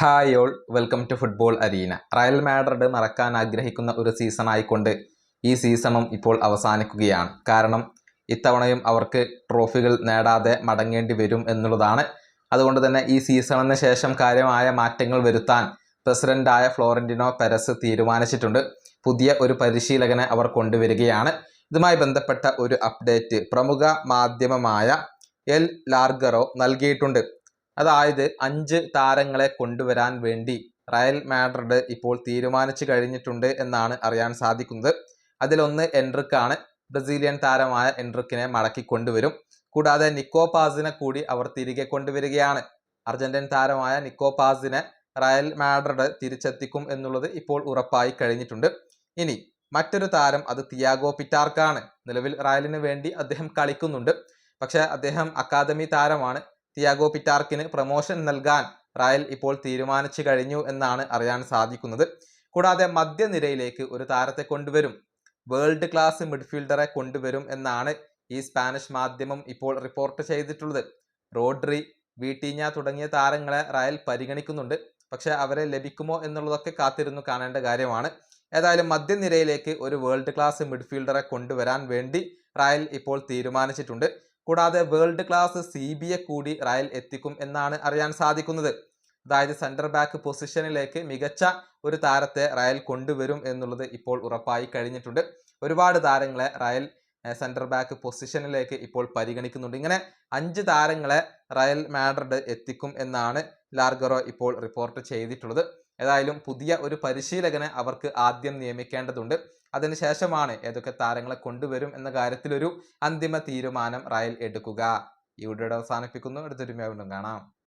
Hi all, welcome to football arena. Real Madrid മറക്കാൻ ആഗ്രഹിക്കുന്ന ഒരു സീസൺ ആയിക്കൊണ്ട് ഈ സീസണും ഇപ്പോൾ അവസാനിക്കുകയാണ്. കാരണം ഇത്തവണയും അവർക്ക് ട്രോഫികൾ നേടാതെ മടങ്ങേണ്ടി വരും എന്നുള്ളതാണ്. അതുകൊണ്ട് തന്നെ ഈ സീസണിന് ശേഷം കാര്യമായ മാറ്റങ്ങൾ വരുത്താൻ പ്രസിഡന്റായ ഫ്ലോറന്റിനോ പെരസ് തീരുമാനിച്ചിട്ടുണ്ട്. പുതിയ ഒരു പരിശീലകനെ അവർ കൊണ്ടുവരികയാണ്. ഇതുമായി ബന്ധപ്പെട്ട ഒരു അപ്ഡേറ്റ് പ്രമുഖ മാധ്യമമായ എൽ ലാർഗറോ നൽകിയിട്ടുണ്ട്. അതായത് 5 താരങ്ങളെ കൊണ്ടുവരാൻ വേണ്ടി റയൽ മാഡ്രിഡ് ഇപ്പോൾ തീരുമാനിച്ചു കഴിഞ്ഞിട്ടുണ്ട് എന്നാണ് അറിയാൻ സാധിക്കുന്നത്. അതിലൊന്ന് എൻട്രിക്കാണ്. ബ്രസീലിയൻ താരമായ എൻട്രിക്കിനെ മടക്കി കൊണ്ടുവരും. കൂടാതെ നിക്കോ പാസിനെ കൂടി അവർ തിരികെ കൊണ്ടുവരികയാണ്. അർജന്റീൻ താരമായ നിക്കോ പാസിനെ റയൽ മാഡ്രിഡ് തിരിച്ചെത്തിക്കും എന്നുള്ളത് ഇപ്പോൾ ഉറപ്പായി കഴിഞ്ഞിട്ടുണ്ട്. ഇനി മറ്റൊരു താരം അത് തിയാഗോ പിറ്റാർക്കാണ്. നിലവിൽ റയലിന് വേണ്ടി അദ്ദേഹം കളിക്കുന്നുണ്ട്. പക്ഷെ അദ്ദേഹം അക്കാദമി താരമാണ്. തിയാഗോ പിറ്റാർക്കിന് പ്രൊമോഷൻ നൽകാൻ റയൽ ഇപ്പോൾ തീരുമാനിച്ചു കഴിഞ്ഞു എന്നാണ് അറിയാൻ സാധിക്കുന്നത്. കൂടാതെ മധ്യനിരയിലേക്ക് ഒരു താരത്തെ കൊണ്ടുവരും. വേൾഡ് ക്ലാസ് മിഡ്ഫീൽഡറെ കൊണ്ടുവരും എന്നാണ് ഈ സ്പാനിഷ് മാധ്യമം ഇപ്പോൾ റിപ്പോർട്ട് ചെയ്തിട്ടുള്ളത്. റോഡ്രി, വീട്ടീഞ്ഞ തുടങ്ങിയ താരങ്ങളെ റയൽ പരിഗണിക്കുന്നുണ്ട്. പക്ഷെ അവരെ ലഭിക്കുമോ എന്നുള്ളതൊക്കെ കാത്തിരുന്നു കാണേണ്ട കാര്യമാണ്. ഏതായാലും മധ്യനിരയിലേക്ക് ഒരു വേൾഡ് ക്ലാസ് മിഡ്ഫീൽഡറെ കൊണ്ടുവരാൻ വേണ്ടി റയൽ ഇപ്പോൾ തീരുമാനിച്ചിട്ടുണ്ട്. കൂടാതെ വേൾഡ് ക്ലാസ് CBയെ കൂടി റയൽ എത്തിക്കും എന്നാണ് അറിയാൻ സാധിക്കുന്നത്. അതായത് സെന്റർ ബാക്ക് പൊസിഷനിലേക്ക് മികച്ച ഒരു താരത്തെ റയൽ കൊണ്ടുവരും എന്നുള്ളത് ഇപ്പോൾ ഉറപ്പായി കഴിഞ്ഞിട്ടുണ്ട്. ഒരുപാട് താരങ്ങളെ റയൽ സെന്റർ ബാക്ക് പൊസിഷനിലേക്ക് ഇപ്പോൾ പരിഗണിക്കുന്നുണ്ട്. ഇങ്ങനെ 5 താരങ്ങളെ റയൽ മാഡ്രിഡ് എത്തിക്കും എന്നാണ് ലാർഗറോ ഇപ്പോൾ റിപ്പോർട്ട് ചെയ്തിട്ടുള്ളത്. ഏതായാലും പുതിയ ഒരു പരിശീലകനെ അവർക്ക് ആദ്യം നിയമിക്കേണ്ടതുണ്ട്. അതിനുശേഷമാണ് ഏതൊക്കെ താരങ്ങളെ കൊണ്ടുവരും എന്ന കാര്യത്തിലൊരു അന്തിമ തീരുമാനം റയൽ എടുക്കുക. ഈ വീഡിയോ അവസാനിപ്പിക്കുന്നു. അടുത്തൊരു വീണ്ടും കാണാം.